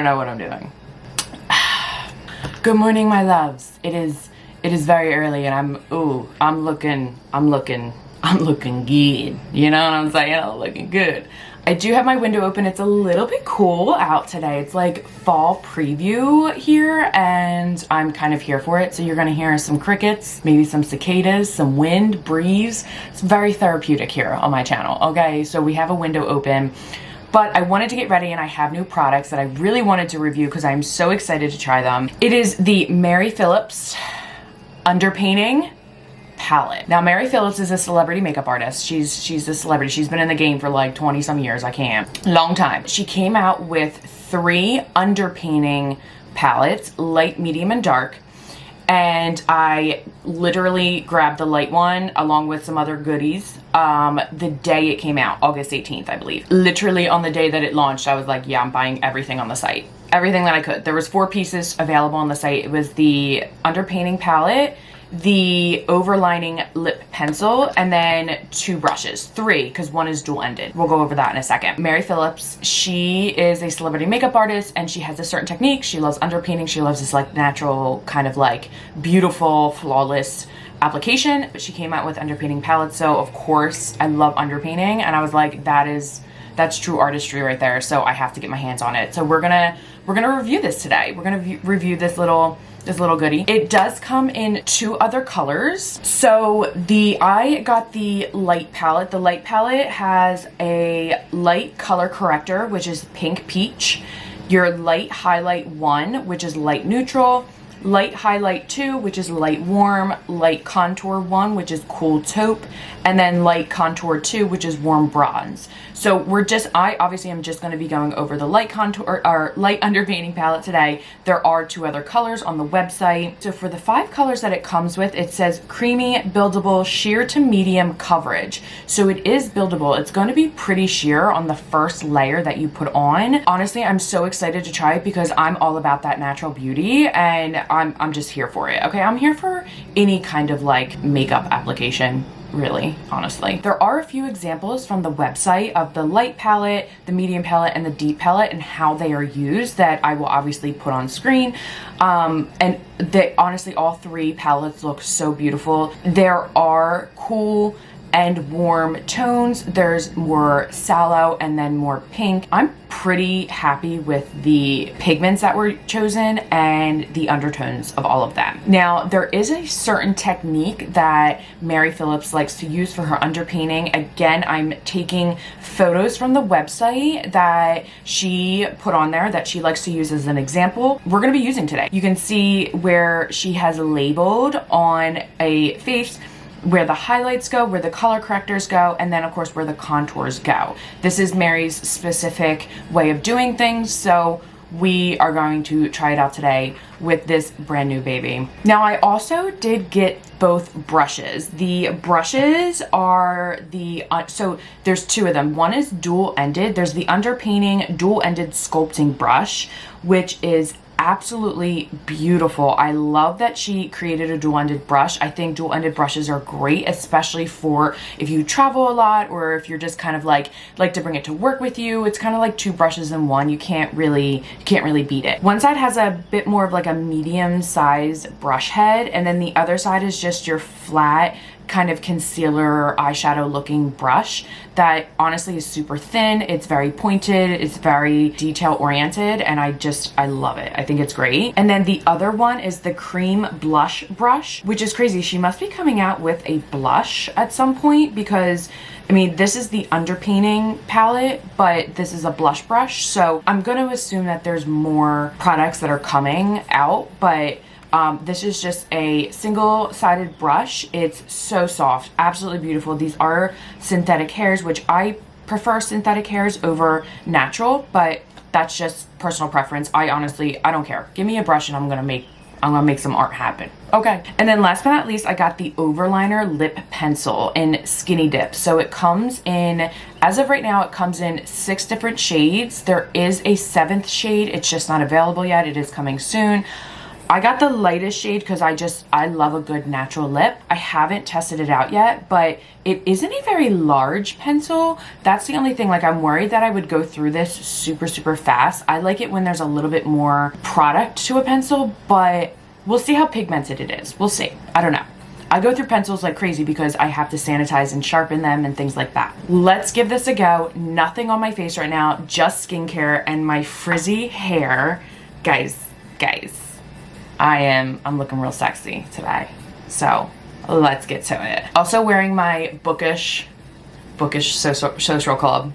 know what I'm doing. Good morning, my loves. It is very early and I'm looking good. You know what I'm saying? I'm looking good. I do have my window open. It's a little bit cool out today. It's like fall preview here and I'm kind of here for it. So you're gonna hear some crickets, maybe some cicadas, some wind, breeze. It's very therapeutic here on my channel, okay? So we have a window open. But I wanted to get ready and I have new products that I really wanted to review because I'm so excited to try them. It is the Mary Phillips Underpainting palette. Now, Mary Phillips is a celebrity makeup artist. She's a celebrity. She's been in the game for like 20 some years. I can't. Long time. She came out with 3 underpainting palettes, light, medium, and dark. And I literally grabbed the light one along with some other goodies the day it came out, August 18th, I believe. Literally on the day that it launched, I was like, yeah, I'm buying everything on the site. Everything that I could. There was 4 pieces available on the site. It was the underpainting palette, the overlining lip pencil, and then 2 brushes. 3, because 1 is dual-ended. We'll go over that in a second. Mary Phillips, she is a celebrity makeup artist and she has a certain technique. She loves underpainting. She loves this like natural kind of like beautiful, flawless application. But she came out with underpainting palettes, so of course I love underpainting and I was like, that's true artistry right there, so I have to get my hands on it. So we're gonna review this today. We're gonna review this little goodie. It does come in 2 other colors. So I got the light palette. The light palette has a light color corrector, which is pink peach, your light highlight 1, which is light neutral, light highlight 2, which is light warm, light contour 1, which is cool taupe, and then light contour 2, which is warm bronze. So I obviously am just going to be going over the light contour or light underpainting palette today. There are 2 other colors on the website. So for the 5 colors that it comes with, it says creamy, buildable, sheer to medium coverage. So it is buildable. It's going to be pretty sheer on the first layer that you put on. Honestly, I'm so excited to try it because I'm all about that natural beauty and I'm just here for it. Okay, I'm here for any kind of like makeup application, really, honestly. There are a few examples from the website of the light palette, the medium palette, and the deep palette and how they are used that I will obviously put on screen. And honestly, all 3 palettes look so beautiful. There are cool and warm tones. There's more sallow and then more pink. I'm pretty happy with the pigments that were chosen and the undertones of all of them. Now, there is a certain technique that Mary Phillips likes to use for her underpainting. Again, I'm taking photos from the website that she put on there that she likes to use as an example. We're gonna be using today. You can see where she has labeled on a face where the highlights go, where the color correctors go, and then of course where the contours go. This is Mary's specific way of doing things, so we are going to try it out today with this brand new baby. Now, I also did get both brushes. The brushes are so there's 2 of them. One is dual-ended. There's the underpainting dual-ended sculpting brush, which is absolutely beautiful. I love that she created a dual-ended brush. I think dual-ended brushes are great, especially for if you travel a lot or if you're just kind of like to bring it to work with you. It's kind of like 2 brushes in one. You can't really beat it. One side has a bit more of like a medium size brush head, and then the other side is just your flat kind of concealer eyeshadow looking brush that honestly is super thin. It's very pointed, it's very detail oriented, and I love it. I think it's great. And then the other one is the cream blush brush, which is crazy. She must be coming out with a blush at some point because I mean, this is the underpainting palette, but this is a blush brush. So I'm going to assume that there's more products that are coming out, but this is just a single-sided brush. It's so soft, absolutely beautiful. These are synthetic hairs, which I prefer synthetic hairs over natural, but that's just personal preference. I don't care. Give me a brush and I'm gonna make some art happen. Okay. And then last but not least, I got the overliner lip pencil in Skinny Dip. So it comes in, as of right now, it comes in 6 different shades. There is a 7th shade. It's just not available yet. It is coming soon. I got the lightest shade because I love a good natural lip. I haven't tested it out yet, but it isn't a very large pencil. That's the only thing. Like, I'm worried that I would go through this super fast. I like it when there's a little bit more product to a pencil, but we'll see how pigmented it is. We'll see. I don't know. I go through pencils like crazy because I have to sanitize and sharpen them and things like that. Let's give this a go. Nothing on my face right now, just skincare and my frizzy hair. Guys, I'm looking real sexy today. So let's get to it. Also wearing my bookish social club.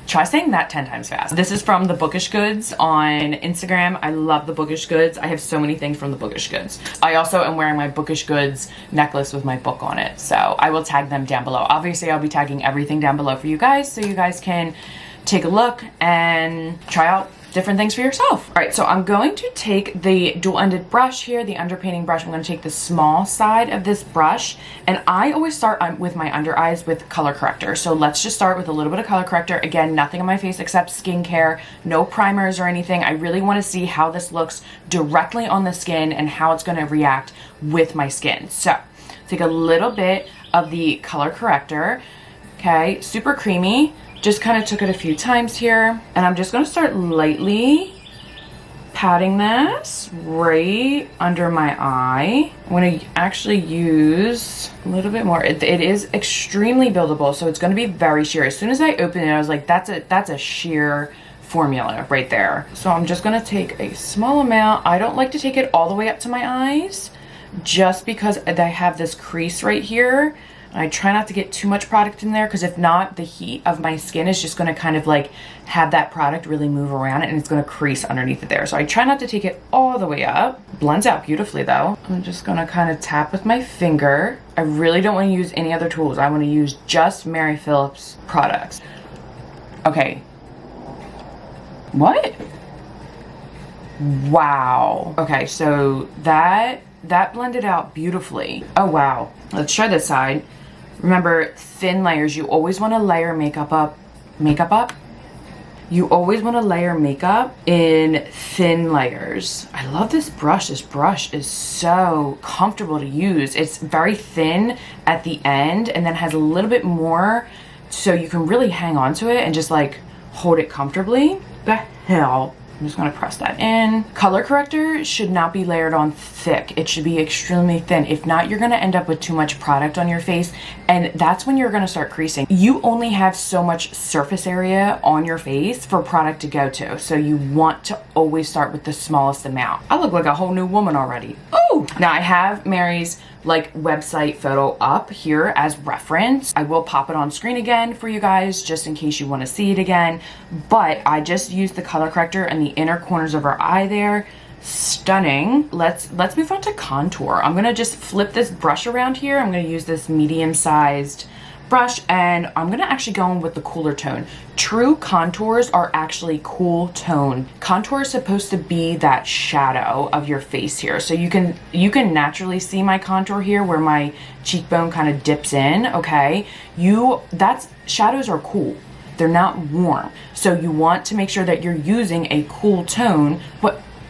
Try saying that 10 times fast. This is from the Bookish Goods on Instagram. I love the Bookish Goods. I have so many things from the Bookish Goods. I also am wearing my Bookish Goods necklace with my book on it. So I will tag them down below. Obviously, I'll be tagging everything down below for you guys so you guys can take a look and try out different things for yourself. All right, so I'm going to take the dual-ended brush here, the underpainting brush. I'm going to take the small side of this brush, and I always start with my under eyes with color corrector. So let's just start with a little bit of color corrector. Again, nothing on my face except skincare, no primers or anything. I really want to see how this looks directly on the skin and how it's going to react with my skin. So take a little bit of the color corrector. Okay, super creamy. Just kind of took it a few times here, and I'm just going to start lightly patting this right under my eye. I'm going to actually use a little bit more. It is extremely buildable, so it's going to be very sheer. As soon as I opened it, I was like, that's a sheer formula right there. So I'm just going to take a small amount. I don't like to take it all the way up to my eyes just because I have this crease right here. I try not to get too much product in there because if not, the heat of my skin is just going to kind of like have that product really move around it and it's going to crease underneath it there. So I try not to take it all the way up. Blends out beautifully though. I'm just going to kind of tap with my finger. I really don't want to use any other tools. I want to use just Mary Phillips products. Okay. What? Wow. Okay, so that blended out beautifully. Oh wow. Let's try this side. Remember, thin layers. You always want to layer makeup up. You always want to layer makeup in thin layers. I love this brush. This brush is so comfortable to use. It's very thin at the end and then has a little bit more so you can really hang on to it and just like hold it comfortably. The hell? I'm just going to press that in. Color corrector should not be layered on thick. It should be extremely thin. If not, you're going to end up with too much product on your face, and that's when you're going to start creasing. You only have so much surface area on your face for product to go to, so you want to always start with the smallest amount. I look like a whole new woman already. Oh! Now I have Mary's like website photo up here as reference. I will pop it on screen again for you guys just in case you want to see it again, but I just used the color corrector in the inner corners of her eye there. Stunning. Let's move on to contour. I'm gonna just flip this brush around here. I'm gonna use this medium-sized brush and I'm gonna actually go in with the cooler tone. True contours are actually cool tone. Contour is supposed to be that shadow of your face here. So you can naturally see my contour here where my cheekbone kind of dips in, okay? Shadows are cool. They're not warm. So you want to make sure that you're using a cool tone.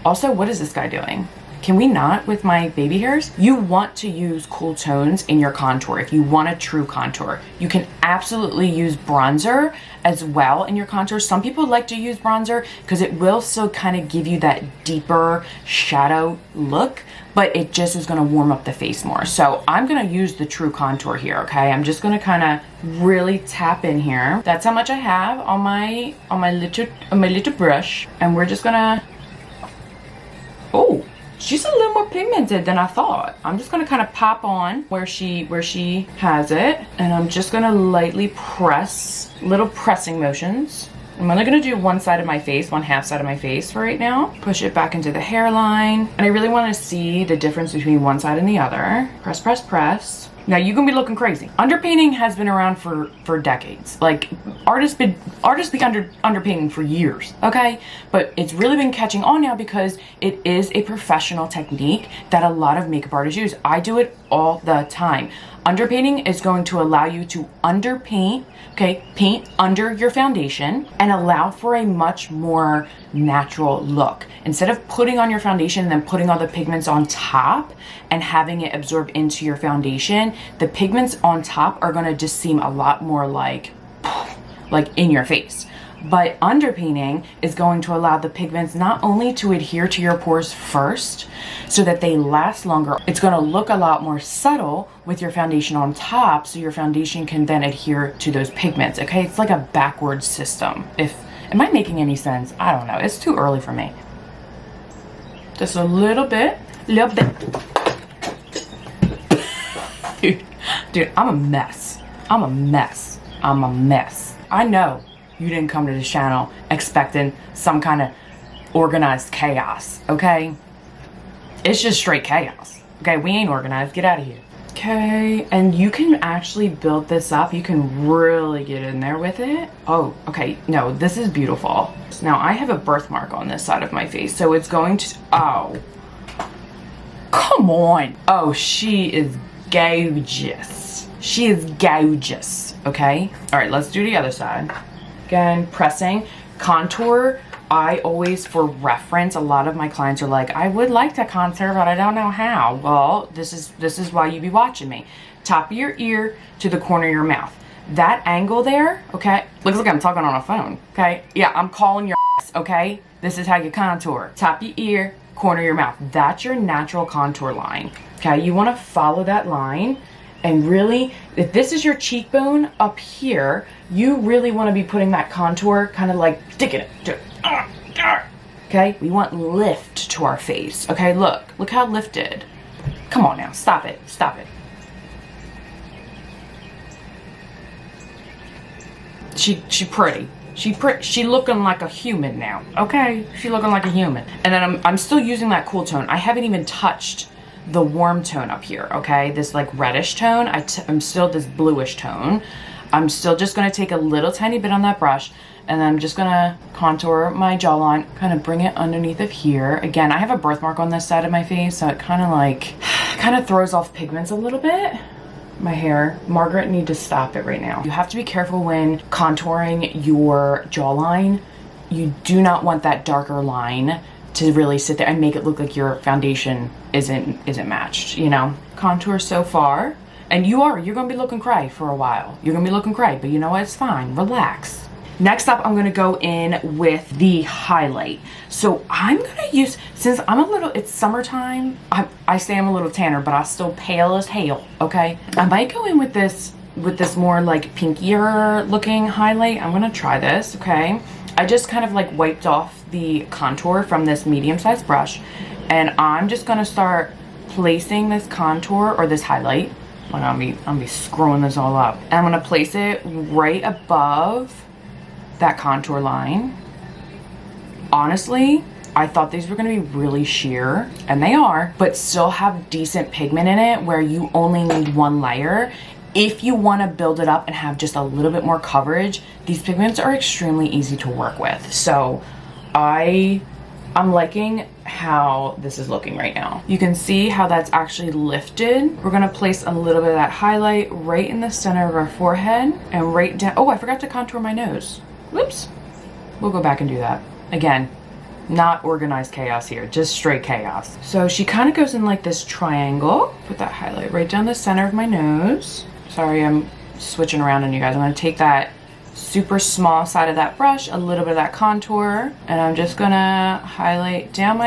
Also, what is this guy doing? Can we not with my baby hairs? You want to use cool tones in your contour if you want a true contour. You can absolutely use bronzer as well in your contour. Some people like to use bronzer because it will still kind of give you that deeper shadow look, but it just is going to warm up the face more. So I'm going to use the true contour here, okay? I'm just going to kind of really tap in here. That's how much I have on my little brush, and we're just going to... Oh, she's a little more pigmented than I thought. I'm just gonna kind of pop on where she has it, and I'm just gonna lightly press, little pressing motions. I'm only gonna do one side of my face, one half side of my face for right now. Push it back into the hairline, and I really want to see the difference between one side and the other. Press, press, press. Now you're gonna be looking crazy. Underpainting has been around for decades. Like artists be underpainting for years, okay? But it's really been catching on now because it is a professional technique that a lot of makeup artists use. I do it all the time. Underpainting is going to allow you to underpaint, okay? Paint under your foundation and allow for a much more natural look. Instead of putting on your foundation and then putting all the pigments on top and having it absorb into your foundation, the pigments on top are gonna just seem a lot more like in your face. But underpainting is going to allow the pigments not only to adhere to your pores first so that they last longer, it's going to look a lot more subtle with your foundation on top, so your foundation can then adhere to those pigments. Okay, it's like a backwards system. Am I making any sense? I don't know. It's too early for me. Just a little bit. Dude, I'm a mess. I know you didn't come to this channel expecting some kind of organized chaos, okay? It's just straight chaos, okay? We ain't organized. Get out of here. Okay, and you can actually build this up. You can really get in there with it. Oh, okay. No, this is beautiful. Now, I have a birthmark on this side of my face, so it's going to... Oh. Come on. Oh, she is gorgeous. She is gorgeous, okay? All right, let's do the other side. Again, pressing. Contour, I always, for reference, a lot of my clients are like, I would like to contour, but I don't know how. Well, this is why you be watching me. Top of your ear to the corner of your mouth. That angle there, okay? Looks like I'm talking on a phone, okay? Yeah, I'm calling your ass, okay? This is how you contour. Top of your ear, corner of your mouth. That's your natural contour line, okay? You want to follow that line. And really, if this is your cheekbone up here, you really want to be putting that contour kind of like sticking it to it. Okay, we want lift to our face. Okay, look how lifted. Come on now, stop it. She pretty. She looking like a human now. Okay, she looking like a human. And then I'm still using that cool tone. I haven't even touched the warm tone up here, okay? This like reddish tone. I'm still this bluish tone. I'm still just gonna take a little tiny bit on that brush, and I'm just gonna contour my jawline, kind of bring it underneath of here. Again, I have a birthmark on this side of my face, so it kind of throws off pigments a little bit. My hair, Margaret, need to stop it right now. You have to be careful when contouring your jawline. You do not want that darker line to really sit there and make it look like your foundation isn't matched, you know? Contour so far, and you're gonna be looking cray for a while. You're gonna be looking cray, but you know what? It's fine. Relax. Next up, I'm gonna go in with the highlight. So I'm gonna use, since it's summertime, I say I'm a little tanner, but I'm still pale as hell, okay? I might go in with this more like pinkier looking highlight. I'm gonna try this, okay? I just kind of like wiped off the contour from this medium-sized brush, and I'm just gonna start placing this contour or this highlight. I'm gonna be screwing this all up. And I'm gonna place it right above that contour line. Honestly, I thought these were gonna be really sheer, and they are, but still have decent pigment in it where you only need one layer. If you want to build it up and have just a little bit more coverage, these pigments are extremely easy to work with. So I'm liking how this is looking right now. You can see how that's actually lifted. We're gonna place a little bit of that highlight right in the center of our forehead and right down. Oh, I forgot to contour my nose. Whoops. We'll go back and do that. Again, not organized chaos here, just straight chaos. So she kind of goes in like this triangle. Put that highlight right down the center of my nose. Sorry, I'm switching around on you guys. I'm gonna take that super small side of that brush, a little bit of that contour, and I'm just gonna highlight down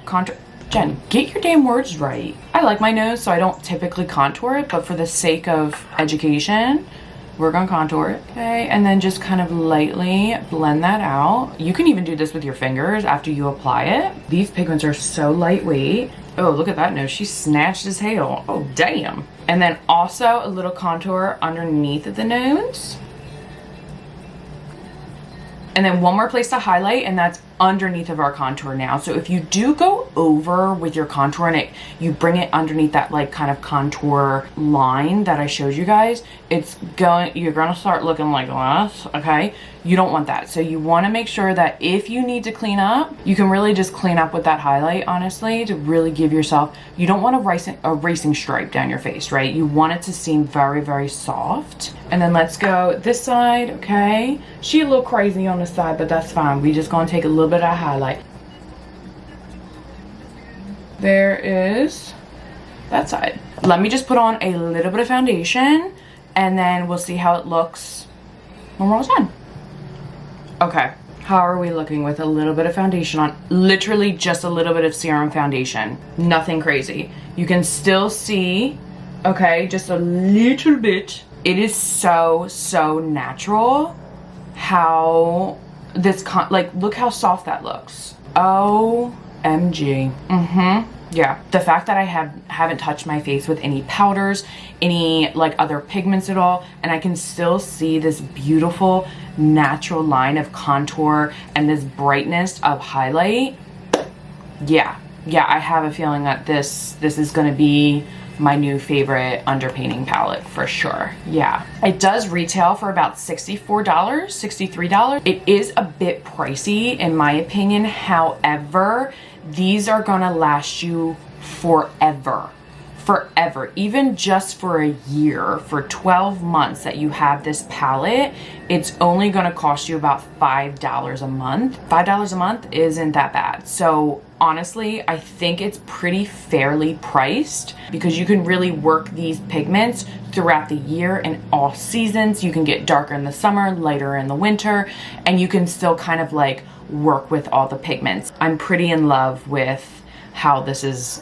contour. Jen, get your damn words right. I like my nose, so I don't typically contour it, but for the sake of education, we're gonna contour it. Okay, and then just kind of lightly blend that out. You can even do this with your fingers after you apply it. These pigments are so lightweight. Oh, look at that nose. She snatched his hair. Oh, damn. And then also a little contour underneath of the nose. And then one more place to highlight, and that's underneath of our contour now. So if you do go over with your contour and you bring it underneath that like kind of contour line that I showed you guys, you're gonna start looking like this, okay? You don't want that. So you wanna make sure that if you need to clean up, you can really just clean up with that highlight, honestly, to really give yourself, you don't want a racing stripe down your face, right? You want it to seem very, very soft. And then let's go this side, okay? She a little crazy on the side, but that's fine. We just gonna take a little bit bit of highlight. There is that side. Let me just put on a little bit of foundation and then we'll see how it looks when we're all done. Okay, how are we looking with a little bit of foundation on? Literally just a little bit of serum foundation. Nothing crazy. You can still see, okay, just a little bit. It is so natural how this, like, look how soft that looks. OMG. Yeah, the fact that I haven't touched my face with any powders, any like other pigments at all, and I can still see this beautiful natural line of contour and this brightness of highlight. Yeah, I have a feeling that this is gonna be my new favorite underpainting palette for sure. Yeah, it does retail for about $64, $63. It is a bit pricey in my opinion. However, these are gonna last you forever. Even just for a year, for 12 months that you have this palette, it's only gonna cost you about $5 a month. $5 a month isn't that bad. So honestly, I think it's pretty fairly priced because you can really work these pigments throughout the year and all seasons. You can get darker in the summer, lighter in the winter, and you can still kind of like work with all the pigments. I'm pretty in love with how this is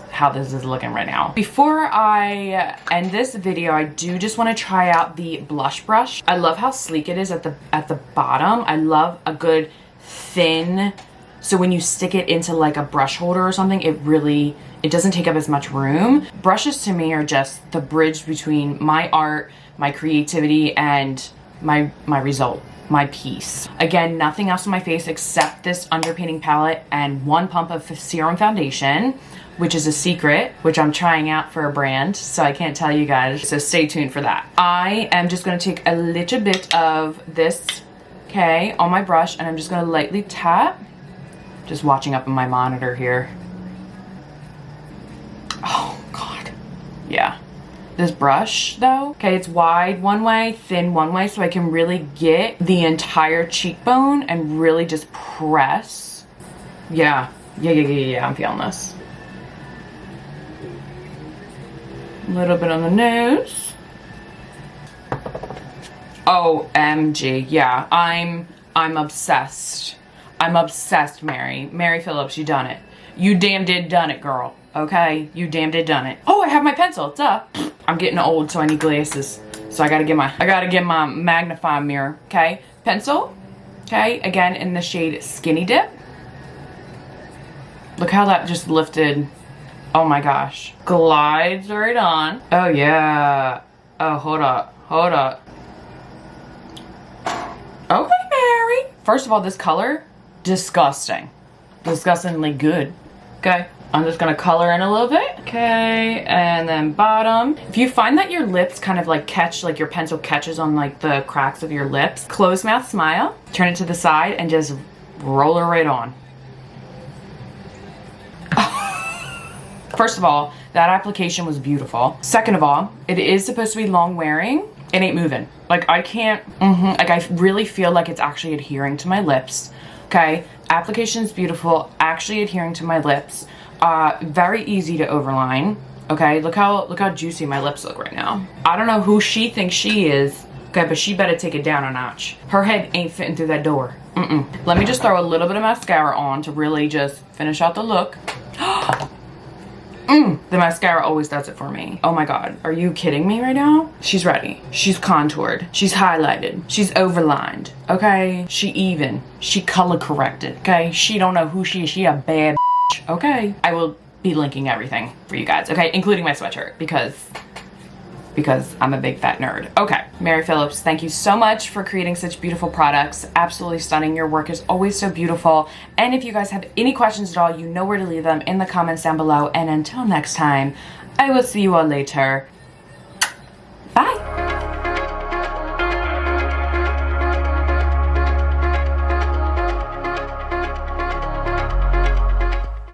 looking right now. Before I end this video, I do just want to try out the blush brush. I love how sleek it is at the bottom. I love a good thin, so when you stick it into like a brush holder or something, it doesn't take up as much room. Brushes to me are just the bridge between my art, my creativity, and my result, my piece. Again, nothing else on my face except this underpainting palette and one pump of serum foundation, which is a secret, which I'm trying out for a brand, so I can't tell you guys, so stay tuned for that. I am just gonna take a little bit of this, okay, on my brush, and I'm just gonna lightly tap, just watching up on my monitor here. Oh God, yeah. This brush though, okay, it's wide one way, thin one way, so I can really get the entire cheekbone and really just press. Yeah, I'm feeling this. A little bit on the nose. OMG, yeah, I'm obsessed. I'm obsessed, Mary Phillips, you done it. You damn did done it, girl. Okay, you damn did done it. Oh, I have my pencil, duh. I'm getting old, so I need glasses. So I gotta get my magnifying mirror, okay? Pencil, okay, again in the shade Skinny Dip. Look how that just lifted. Oh my gosh. Glides right on. Oh yeah. Oh, hold up. Okay, Mary. First of all, this color, disgusting. Disgustingly good. Okay, I'm just gonna color in a little bit. Okay, and then bottom. If you find that your lips kind of like catch, like your pencil catches on like the cracks of your lips, closed mouth smile, turn it to the side and just roll it right on. First of all, that application was beautiful. Second of all, it is supposed to be long wearing. It ain't moving. Like I can't, like I really feel like it's actually adhering to my lips. Okay, application's beautiful, actually adhering to my lips. Very easy to overline. Okay, look how juicy my lips look right now. I don't know who she thinks she is, okay, but she better take it down a notch. Her head ain't fitting through that door. Let me just throw a little bit of mascara on to really just finish out the look. The mascara always does it for me. Oh my God, are you kidding me right now? She's ready. She's contoured. She's highlighted. She's overlined. Okay, she color corrected. Okay, she don't know who she is. She a bad bitch. Okay, I will be linking everything for you guys. Okay, including my sweatshirt because I'm a big fat nerd. Okay, Mary Phillips, thank you so much for creating such beautiful products. Absolutely stunning. Your work is always so beautiful. And if you guys have any questions at all, you know where to leave them in the comments down below. And until next time, I will see you all later. Bye.